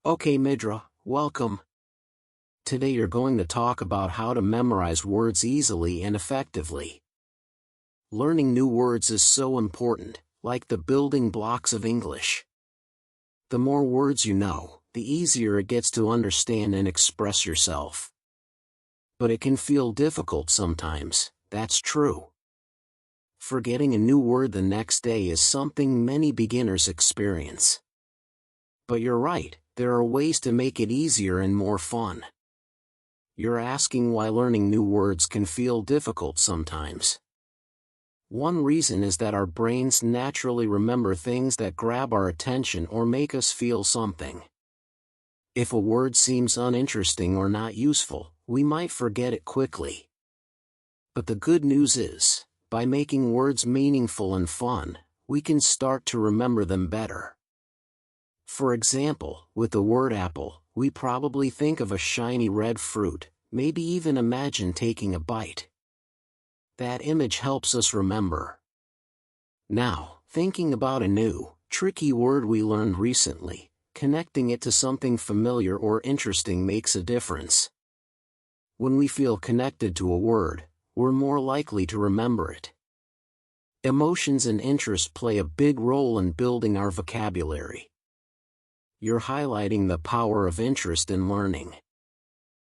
Okay, Midra, welcome. Today you're going to talk about how to memorize words easily and effectively. Learning new words is so important, like the building blocks of English. The more words you know, the easier it gets to understand and express yourself. But it can feel difficult sometimes, that's true. Forgetting a new word the next day is something many beginners experience. But you're right, there are ways to make it easier and more fun. You're asking why learning new words can feel difficult sometimes. One reason is that our brains naturally remember things that grab our attention or make us feel something. If a word seems uninteresting or not useful, we might forget it quickly. But the good news is, by making words meaningful and fun, we can start to remember them better. For example, with the word apple, we probably think of a shiny red fruit, maybe even imagine taking a bite. That image helps us remember. Now, thinking about a new, tricky word we learned recently, connecting it to something familiar or interesting makes a difference. When we feel connected to a word, we're more likely to remember it. Emotions and interest play a big role in building our vocabulary. You're highlighting the power of interest in learning.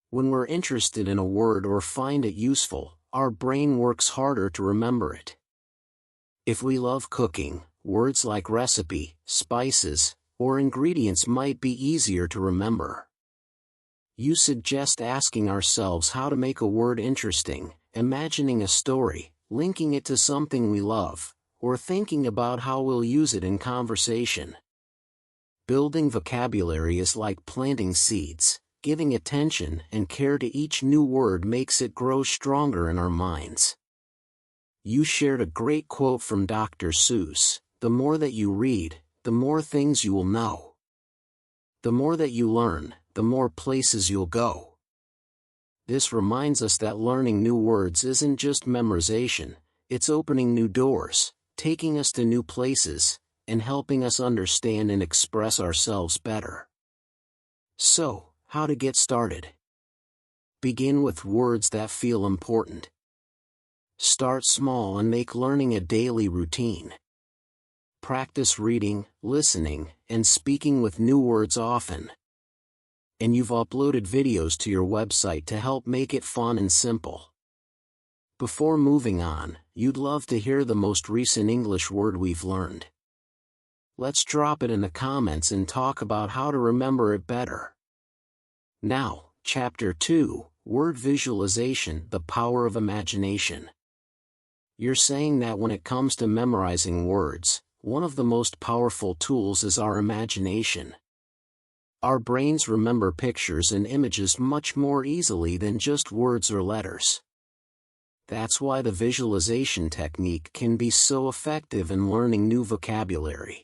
When we're interested in a word or find it useful, our brain works harder to remember it. If we love cooking, words like recipe, spices, or ingredients might be easier to remember. You suggest asking ourselves how to make a word interesting, imagining a story, linking it to something we love, or thinking about how we'll use it in conversation. Building vocabulary is like planting seeds. Giving attention and care to each new word makes it grow stronger in our minds. You shared a great quote from Dr. Seuss: "The more that you read, the more things you will know. The more that you learn, the more places you'll go." This reminds us that learning new words isn't just memorization, it's opening new doors, taking us to new places, and helping us understand and express ourselves better. So, how to get started? Begin with words that feel important. Start small and make learning a daily routine. Practice reading, listening, and speaking with new words often. And you've uploaded videos to your website to help make it fun and simple. Before moving on, you'd love to hear the most recent English word we've learned. Let's drop it in the comments and talk about how to remember it better. Now, Chapter 2, Word Visualization: The Power of Imagination. You're saying that when it comes to memorizing words, one of the most powerful tools is our imagination. Our brains remember pictures and images much more easily than just words or letters. That's why the visualization technique can be so effective in learning new vocabulary.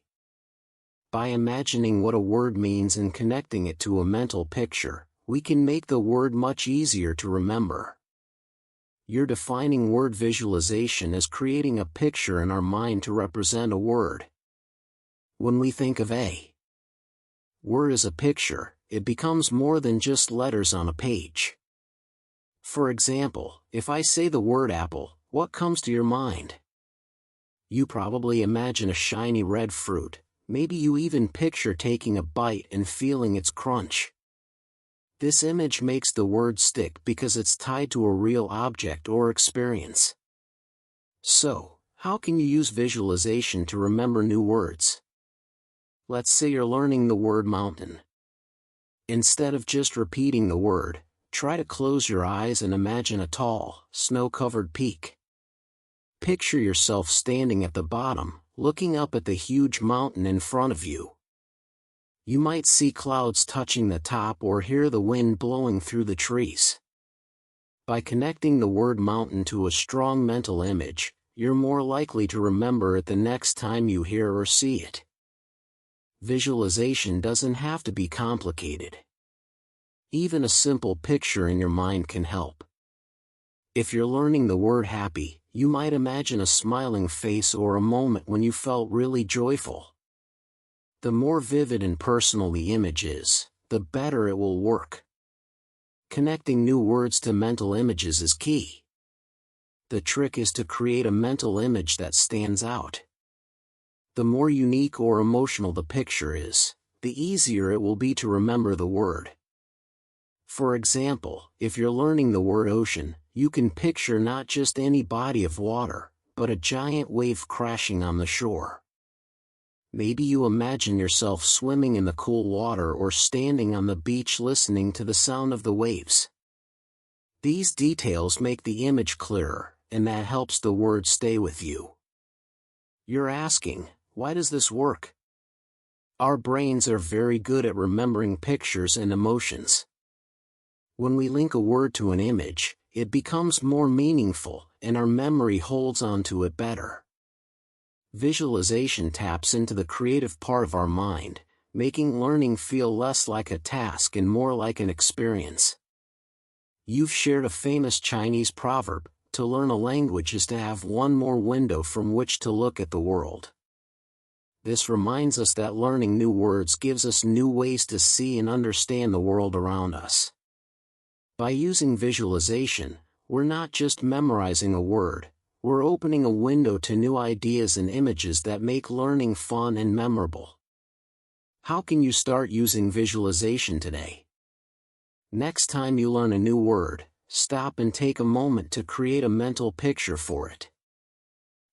By imagining what a word means and connecting it to a mental picture, we can make the word much easier to remember. You're defining word visualization as creating a picture in our mind to represent a word. When we think of a word as a picture, it becomes more than just letters on a page. For example, if I say the word apple, what comes to your mind? You probably imagine a shiny red fruit. Maybe you even picture taking a bite and feeling its crunch. This image makes the word stick because it's tied to a real object or experience. So, how can you use visualization to remember new words? Let's say you're learning the word mountain. Instead of just repeating the word, try to close your eyes and imagine a tall, snow-covered peak. Picture yourself standing at the bottom, looking up at the huge mountain in front of you. You might see clouds touching the top or hear the wind blowing through the trees. By connecting the word mountain to a strong mental image, you're more likely to remember it the next time you hear or see it. Visualization doesn't have to be complicated. Even a simple picture in your mind can help. If you're learning the word happy, you might imagine a smiling face or a moment when you felt really joyful. The more vivid and personal the image is, the better it will work. Connecting new words to mental images is key. The trick is to create a mental image that stands out. The more unique or emotional the picture is, the easier it will be to remember the word. For example, if you're learning the word ocean, you can picture not just any body of water, but a giant wave crashing on the shore. Maybe you imagine yourself swimming in the cool water or standing on the beach listening to the sound of the waves. These details make the image clearer, and that helps the word stay with you. You're asking, why does this work? Our brains are very good at remembering pictures and emotions. When we link a word to an image, it becomes more meaningful, and our memory holds on to it better. Visualization taps into the creative part of our mind, making learning feel less like a task and more like an experience. You've shared a famous Chinese proverb, to learn a language is to have one more window from which to look at the world. This reminds us that learning new words gives us new ways to see and understand the world around us. By using visualization, we're not just memorizing a word, we're opening a window to new ideas and images that make learning fun and memorable. How can you start using visualization today? Next time you learn a new word, stop and take a moment to create a mental picture for it.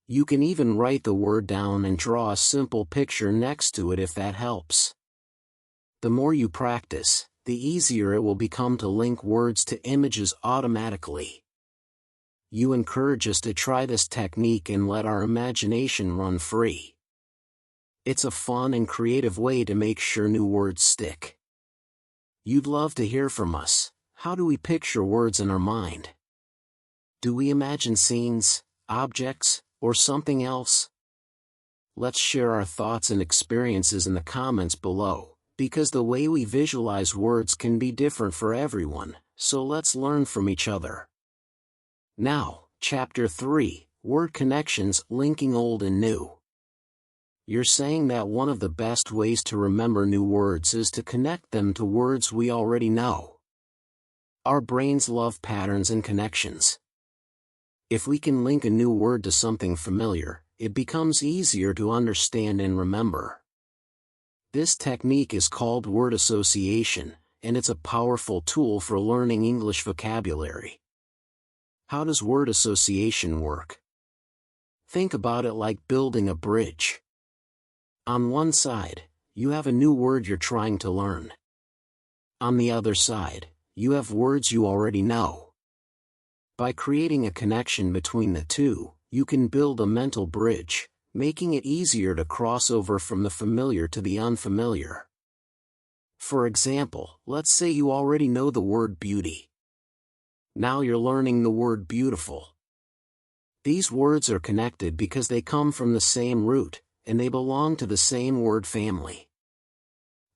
You can even write the word down and draw a simple picture next to it if that helps. The more you practice, the easier it will become to link words to images automatically. You encourage us to try this technique and let our imagination run free. It's a fun and creative way to make sure new words stick. You'd love to hear from us. How do we picture words in our mind? Do we imagine scenes, objects, or something else? Let's share our thoughts and experiences in the comments below, because the way we visualize words can be different for everyone, so let's learn from each other. Now, Chapter 3, Word Connections, Linking Old and New. You're saying that one of the best ways to remember new words is to connect them to words we already know. Our brains love patterns and connections. If we can link a new word to something familiar, it becomes easier to understand and remember. This technique is called word association, and it's a powerful tool for learning English vocabulary. How does word association work? Think about it like building a bridge. On one side, you have a new word you're trying to learn. On the other side, you have words you already know. By creating a connection between the two, you can build a mental bridge, making it easier to cross over from the familiar to the unfamiliar. For example, let's say you already know the word beauty. Now you're learning the word beautiful. These words are connected because they come from the same root, and they belong to the same word family.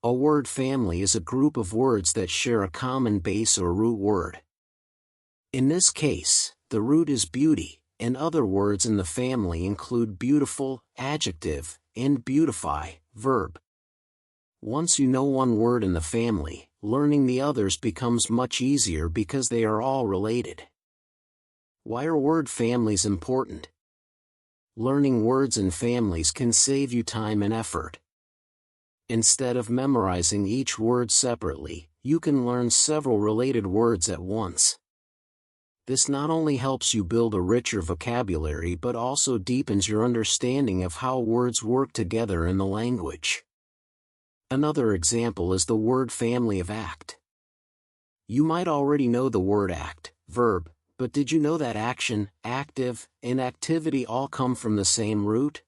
A word family is a group of words that share a common base or root word. In this case, the root is beauty, and other words in the family include beautiful, adjective, and beautify, verb. Once you know one word in the family, learning the others becomes much easier because they are all related. Why are word families important? Learning words in families can save you time and effort. Instead of memorizing each word separately, you can learn several related words at once. This not only helps you build a richer vocabulary but also deepens your understanding of how words work together in the language. Another example is the word family of act. You might already know the word act, verb, but did you know that action, active, and activity all come from the same root?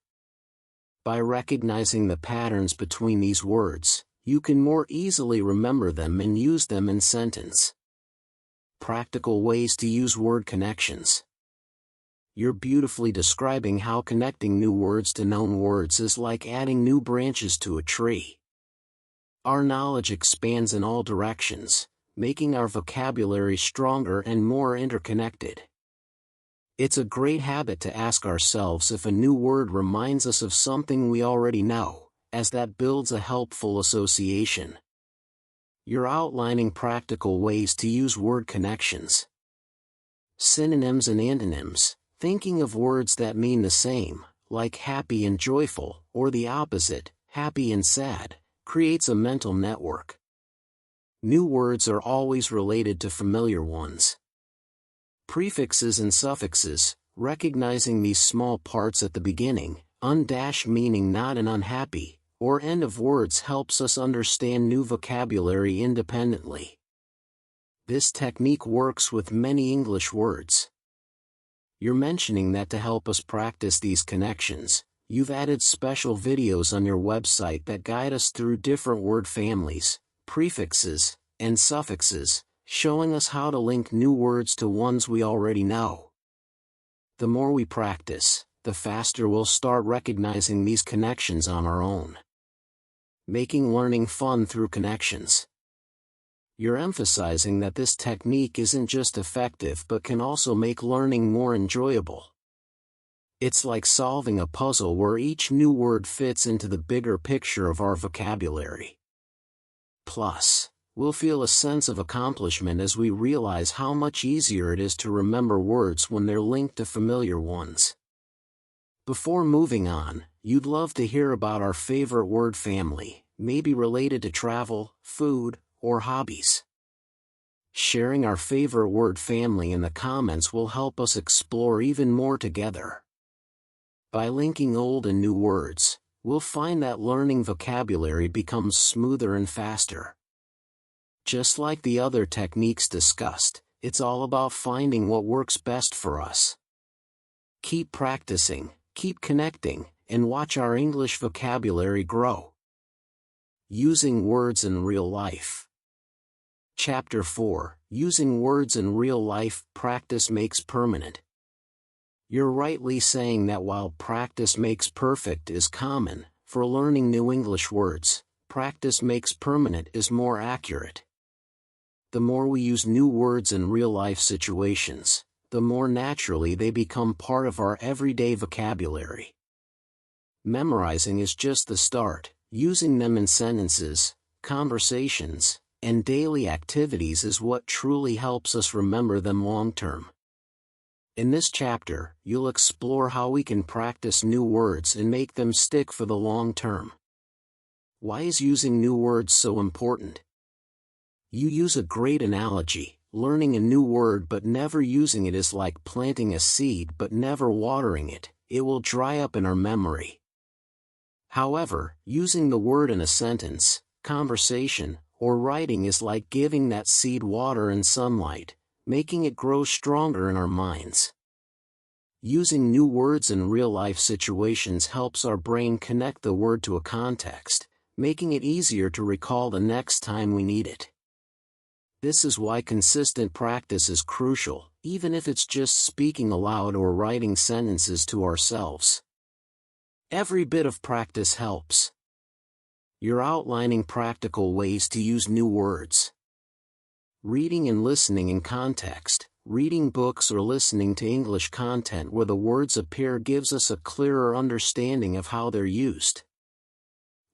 By recognizing the patterns between these words, you can more easily remember them and use them in sentence. Practical ways to use word connections. You're beautifully describing how connecting new words to known words is like adding new branches to a tree. Our knowledge expands in all directions, making our vocabulary stronger and more interconnected. It's a great habit to ask ourselves if a new word reminds us of something we already know, as that builds a helpful association. You're outlining practical ways to use word connections. Synonyms and antonyms, thinking of words that mean the same, like happy and joyful, or the opposite, happy and sad, creates a mental network. New words are always related to familiar ones. Prefixes and suffixes, recognizing these small parts at the beginning, undash meaning not and unhappy, or end of words helps us understand new vocabulary independently. This technique works with many English words. You're mentioning that to help us practice these connections, you've added special videos on your website that guide us through different word families, prefixes, and suffixes, showing us how to link new words to ones we already know. The more we practice, the faster we'll start recognizing these connections on our own. Making learning fun through connections. You're emphasizing that this technique isn't just effective but can also make learning more enjoyable. It's like solving a puzzle where each new word fits into the bigger picture of our vocabulary. Plus, we'll feel a sense of accomplishment as we realize how much easier it is to remember words when they're linked to familiar ones. Before moving on, you'd love to hear about our favorite word family, maybe related to travel, food, or hobbies. Sharing our favorite word family in the comments will help us explore even more together. By linking old and new words, we'll find that learning vocabulary becomes smoother and faster. Just like the other techniques discussed, it's all about finding what works best for us. Keep practicing, keep connecting, and watch our English vocabulary grow. Using words in real life. Chapter 4, Using Words in Real Life, Practice Makes Permanent. You're rightly saying that while practice makes perfect is common, for learning new English words, practice makes permanent is more accurate. The more we use new words in real-life situations, the more naturally they become part of our everyday vocabulary. Memorizing is just the start. Using them in sentences, conversations, and daily activities is what truly helps us remember them long-term. In this chapter, you'll explore how we can practice new words and make them stick for the long term. Why is using new words so important? You use a great analogy. Learning a new word but never using it is like planting a seed but never watering it. It will dry up in our memory. However, using the word in a sentence, conversation, or writing is like giving that seed water and sunlight, making it grow stronger in our minds. Using new words in real-life situations helps our brain connect the word to a context, making it easier to recall the next time we need it. This is why consistent practice is crucial, even if it's just speaking aloud or writing sentences to ourselves. Every bit of practice helps. You're outlining practical ways to use new words. Reading and listening in context. Reading books or listening to English content where the words appear gives us a clearer understanding of how they're used.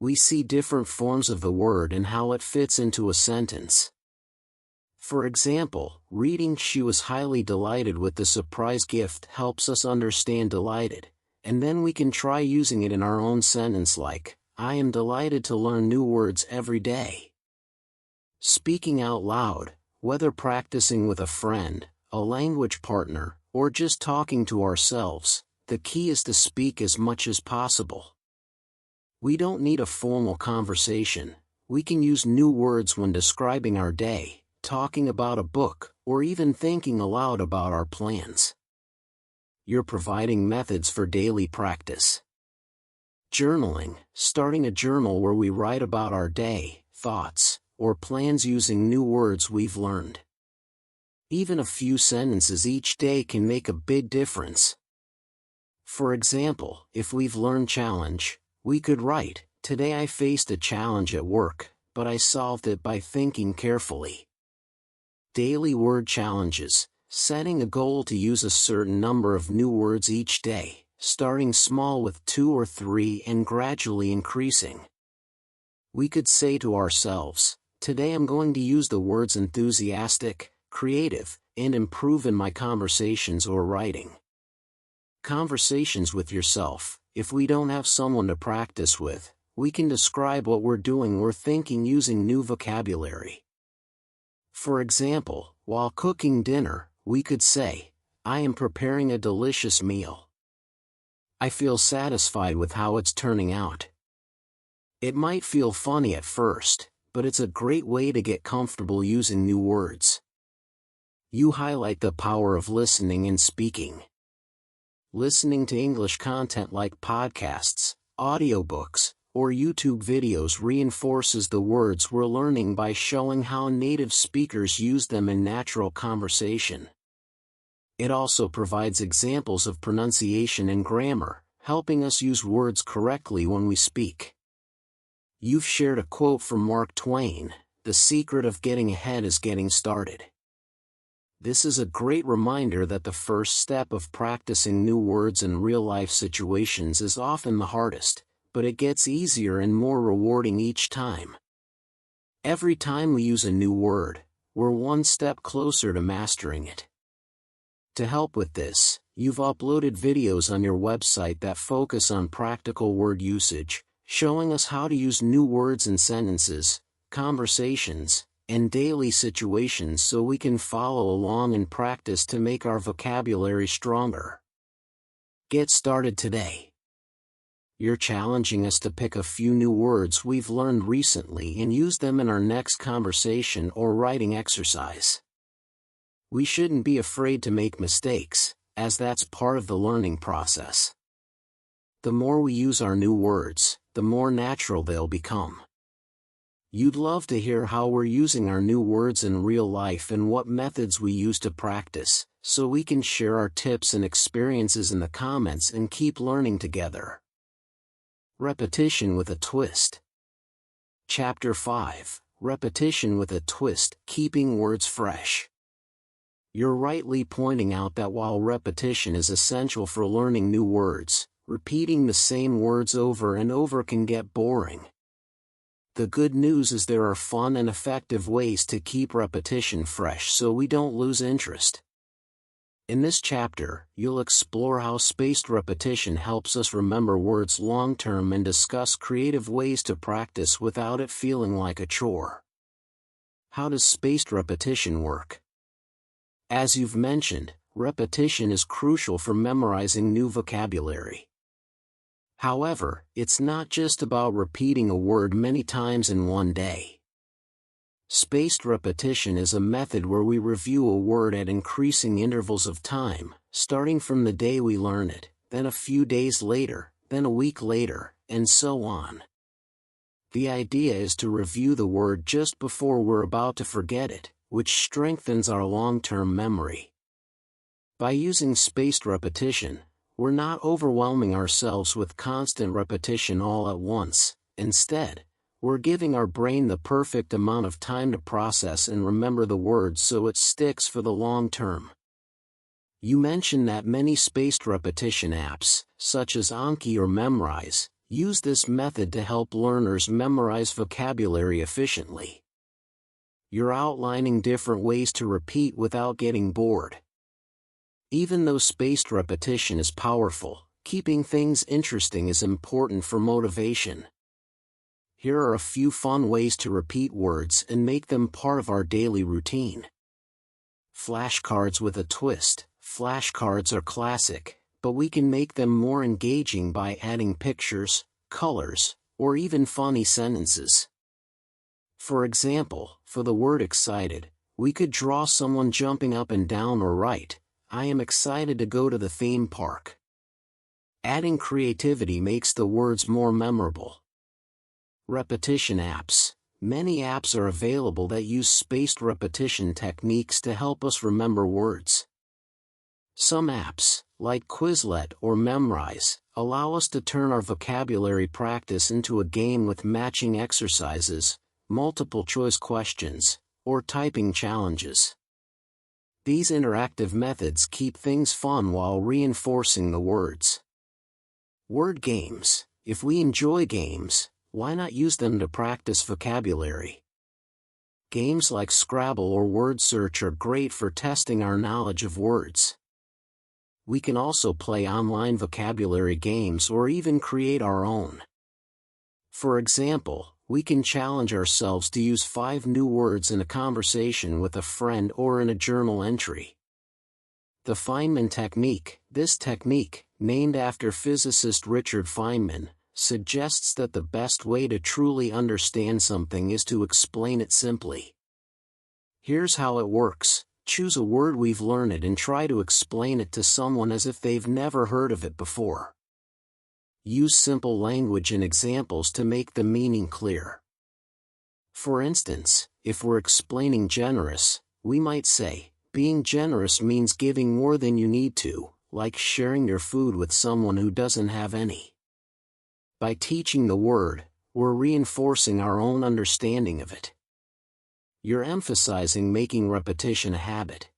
We see different forms of the word and how it fits into a sentence. For example, reading "She was highly delighted with the surprise gift" helps us understand delighted, and then we can try using it in our own sentence like, "I am delighted to learn new words every day." Speaking out loud, whether practicing with a friend, a language partner, or just talking to ourselves, the key is to speak as much as possible. We don't need a formal conversation. We can use new words when describing our day, talking about a book, or even thinking aloud about our plans. You're providing methods for daily practice. Journaling, starting a journal where we write about our day, thoughts, or plans using new words we've learned. Even a few sentences each day can make a big difference. For example, if we've learned challenge, we could write, "Today I faced a challenge at work, but I solved it by thinking carefully." Daily word challenges, setting a goal to use a certain number of new words each day, starting small with 2 or 3 and gradually increasing. We could say to ourselves, Today I'm going to use the words enthusiastic, creative, and improve in my conversations or writing. Conversations with yourself. If we don't have someone to practice with, we can describe what we're doing or thinking using new vocabulary. For example, while cooking dinner, we could say, I am preparing a delicious meal. I feel satisfied with how it's turning out. It might feel funny at first, but it's a great way to get comfortable using new words. You highlight the power of listening and speaking. Listening to English content like podcasts, audiobooks, or YouTube videos reinforces the words we're learning by showing how native speakers use them in natural conversation. It also provides examples of pronunciation and grammar, helping us use words correctly when we speak. You've shared a quote from Mark Twain, "The secret of getting ahead is getting started." This is a great reminder that the first step of practicing new words in real-life situations is often the hardest, but it gets easier and more rewarding each time. Every time we use a new word, we're one step closer to mastering it. To help with this, you've uploaded videos on your website that focus on practical word usage, showing us how to use new words in sentences, conversations, and daily situations so we can follow along and practice to make our vocabulary stronger. Get started today. You're challenging us to pick a few new words we've learned recently and use them in our next conversation or writing exercise. We shouldn't be afraid to make mistakes, as that's part of the learning process. The more we use our new words, the more natural they'll become. You'd love to hear how we're using our new words in real life and what methods we use to practice, so we can share our tips and experiences in the comments and keep learning together. Repetition with a twist. Chapter 5, Repetition with a Twist, Keeping Words Fresh. You're rightly pointing out that while repetition is essential for learning new words, repeating the same words over and over can get boring. The good news is there are fun and effective ways to keep repetition fresh so we don't lose interest. In this chapter, you'll explore how spaced repetition helps us remember words long-term and discuss creative ways to practice without it feeling like a chore. How does spaced repetition work? As you've mentioned, repetition is crucial for memorizing new vocabulary. However, it's not just about repeating a word many times in one day. Spaced repetition is a method where we review a word at increasing intervals of time, starting from the day we learn it, then a few days later, then a week later, and so on. The idea is to review the word just before we're about to forget it, which strengthens our long-term memory. By using spaced repetition, we're not overwhelming ourselves with constant repetition all at once. Instead, we're giving our brain the perfect amount of time to process and remember the word so it sticks for the long term. You mentioned that many spaced repetition apps, such as Anki or Memrise, use this method to help learners memorize vocabulary efficiently. You're outlining different ways to repeat without getting bored. Even though spaced repetition is powerful, keeping things interesting is important for motivation. Here are a few fun ways to repeat words and make them part of our daily routine. Flashcards with a twist. Flashcards are classic, but we can make them more engaging by adding pictures, colors, or even funny sentences. For example, for the word excited, we could draw someone jumping up and down or write, "I am excited to go to the theme park." Adding creativity makes the words more memorable. Repetition apps. Many apps are available that use spaced repetition techniques to help us remember words. Some apps, like Quizlet or Memrise, allow us to turn our vocabulary practice into a game with matching exercises, multiple choice questions, or typing challenges. These interactive methods keep things fun while reinforcing the words. Word games. If we enjoy games, why not use them to practice vocabulary? Games like Scrabble or word search are great for testing our knowledge of words. We can also play online vocabulary games or even create our own. For example, we can challenge ourselves to use 5 new words in a conversation with a friend or in a journal entry. The Feynman technique. This technique, named after physicist Richard Feynman, suggests that the best way to truly understand something is to explain it simply. Here's how it works. Choose a word we've learned and try to explain it to someone as if they've never heard of it before. Use simple language and examples to make the meaning clear. For instance, if we're explaining generous, we might say, being generous means giving more than you need to, like sharing your food with someone who doesn't have any. By teaching the word, we're reinforcing our own understanding of it. You're emphasizing making repetition a habit.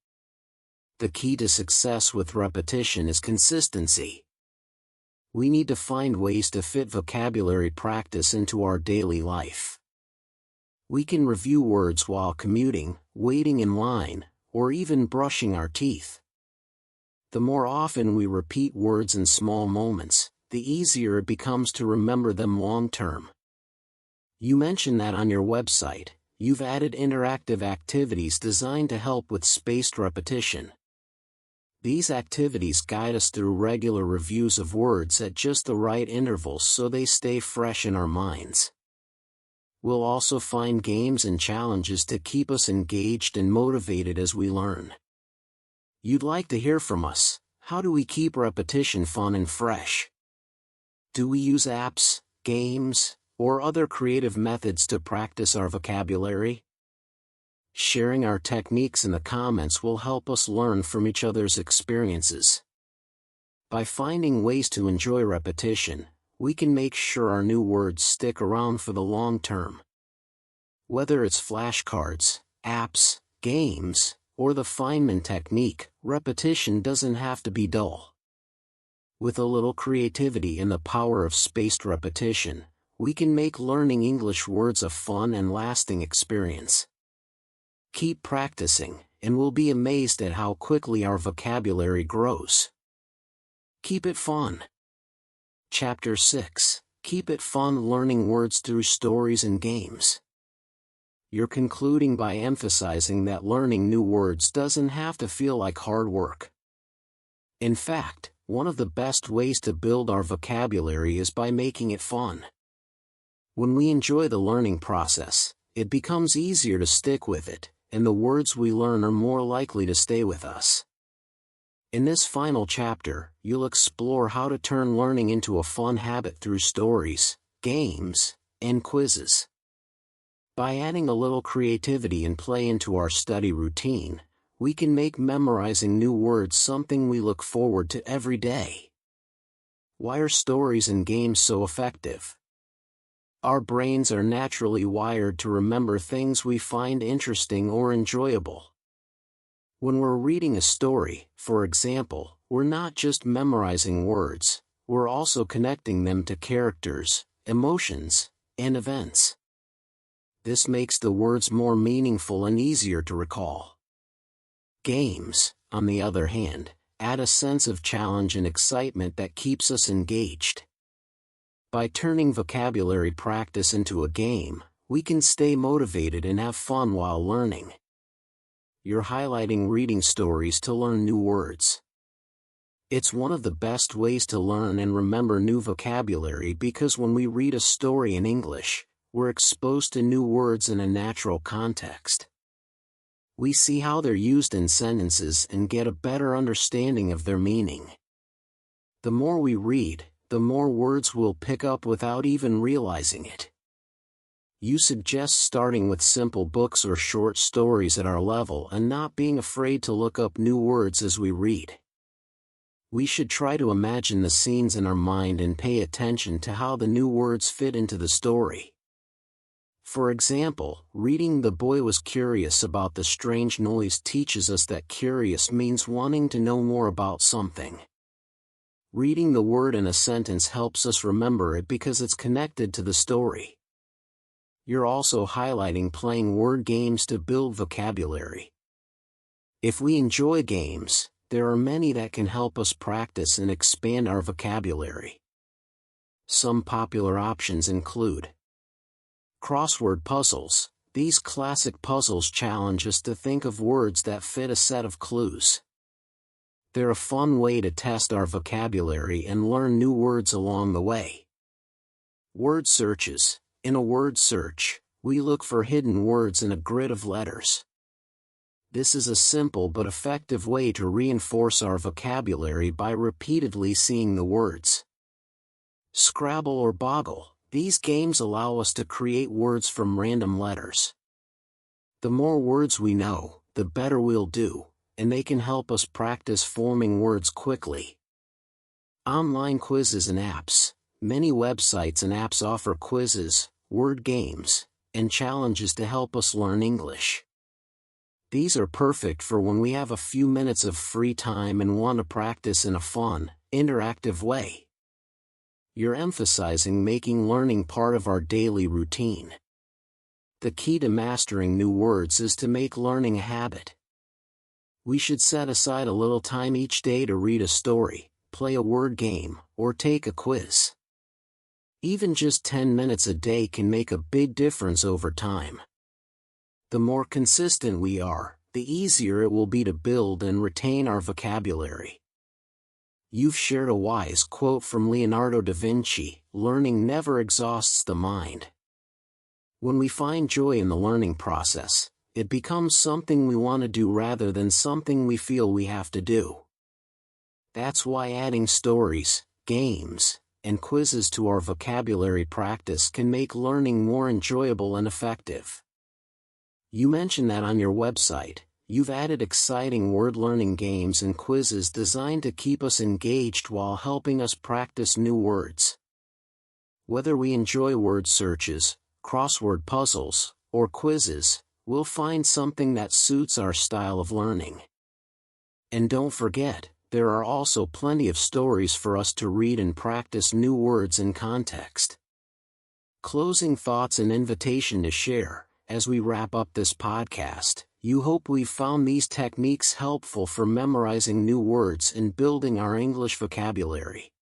The key to success with repetition is consistency. We need to find ways to fit vocabulary practice into our daily life. We can review words while commuting, waiting in line, or even brushing our teeth. The more often we repeat words in small moments, the easier it becomes to remember them long term. You mentioned that on your website, you've added interactive activities designed to help with spaced repetition. These activities guide us through regular reviews of words at just the right intervals so they stay fresh in our minds. We'll also find games and challenges to keep us engaged and motivated as we learn. You'd like to hear from us. How do we keep repetition fun and fresh? Do we use apps, games, or other creative methods to practice our vocabulary? Sharing our techniques in the comments will help us learn from each other's experiences. By finding ways to enjoy repetition, we can make sure our new words stick around for the long term. Whether it's flashcards, apps, games, or the Feynman technique, repetition doesn't have to be dull. With a little creativity and the power of spaced repetition, we can make learning English words a fun and lasting experience. Keep practicing, and we'll be amazed at how quickly our vocabulary grows. Keep it fun. Chapter 6. Keep it fun learning words through stories and games. You're concluding by emphasizing that learning new words doesn't have to feel like hard work. In fact, one of the best ways to build our vocabulary is by making it fun. When we enjoy the learning process, it becomes easier to stick with it, and the words we learn are more likely to stay with us. In this final chapter, you'll explore how to turn learning into a fun habit through stories, games, and quizzes. By adding a little creativity and play into our study routine, we can make memorizing new words something we look forward to every day. Why are stories and games so effective? Our brains are naturally wired to remember things we find interesting or enjoyable. When we're reading a story, for example, we're not just memorizing words, we're also connecting them to characters, emotions, and events. This makes the words more meaningful and easier to recall. Games, on the other hand, add a sense of challenge and excitement that keeps us engaged. By turning vocabulary practice into a game, we can stay motivated and have fun while learning. You're highlighting reading stories to learn new words. It's one of the best ways to learn and remember new vocabulary because when we read a story in English, we're exposed to new words in a natural context. We see how they're used in sentences and get a better understanding of their meaning. The more we read, the more words we'll pick up without even realizing it. You suggest starting with simple books or short stories at our level and not being afraid to look up new words as we read. We should try to imagine the scenes in our mind and pay attention to how the new words fit into the story. For example, reading "The boy was curious about the strange noise" teaches us that curious means wanting to know more about something. Reading the word in a sentence helps us remember it because it's connected to the story. You're also highlighting playing word games to build vocabulary. If we enjoy games, there are many that can help us practice and expand our vocabulary. Some popular options include crossword puzzles. These classic puzzles challenge us to think of words that fit a set of clues. They're a fun way to test our vocabulary and learn new words along the way. Word searches. In a word search, we look for hidden words in a grid of letters. This is a simple but effective way to reinforce our vocabulary by repeatedly seeing the words. Scrabble or Boggle. These games allow us to create words from random letters. The more words we know, the better we'll do, and they can help us practice forming words quickly. Online quizzes and apps. Many websites and apps offer quizzes, word games, and challenges to help us learn English. These are perfect for when we have a few minutes of free time and want to practice in a fun, interactive way. You're emphasizing making learning part of our daily routine. The key to mastering new words is to make learning a habit. We should set aside a little time each day to read a story, play a word game, or take a quiz. Even just 10 minutes a day can make a big difference over time. The more consistent we are, the easier it will be to build and retain our vocabulary. You've shared a wise quote from Leonardo da Vinci: "Learning never exhausts the mind." When we find joy in the learning process, it becomes something we want to do rather than something we feel we have to do. That's why adding stories, games, and quizzes to our vocabulary practice can make learning more enjoyable and effective. You mentioned that on your website, you've added exciting word-learning games and quizzes designed to keep us engaged while helping us practice new words. Whether we enjoy word searches, crossword puzzles, or quizzes, we'll find something that suits our style of learning. And don't forget, there are also plenty of stories for us to read and practice new words in context. Closing thoughts and invitation to share. As we wrap up this podcast, you hope we've found these techniques helpful for memorizing new words and building our English vocabulary.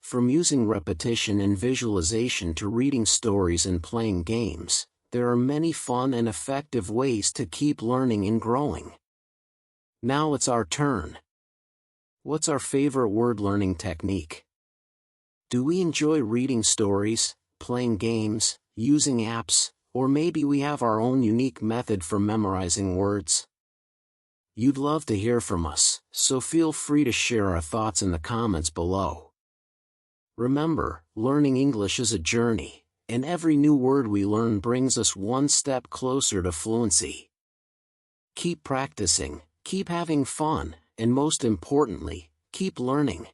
From using repetition and visualization to reading stories and playing games, there are many fun and effective ways to keep learning and growing. Now it's our turn. What's our favorite word learning technique? Do we enjoy reading stories, playing games, using apps, or maybe we have our own unique method for memorizing words? You'd love to hear from us, so feel free to share our thoughts in the comments below. Remember, learning English is a journey, and every new word we learn brings us one step closer to fluency. Keep practicing, keep having fun, and most importantly, keep learning.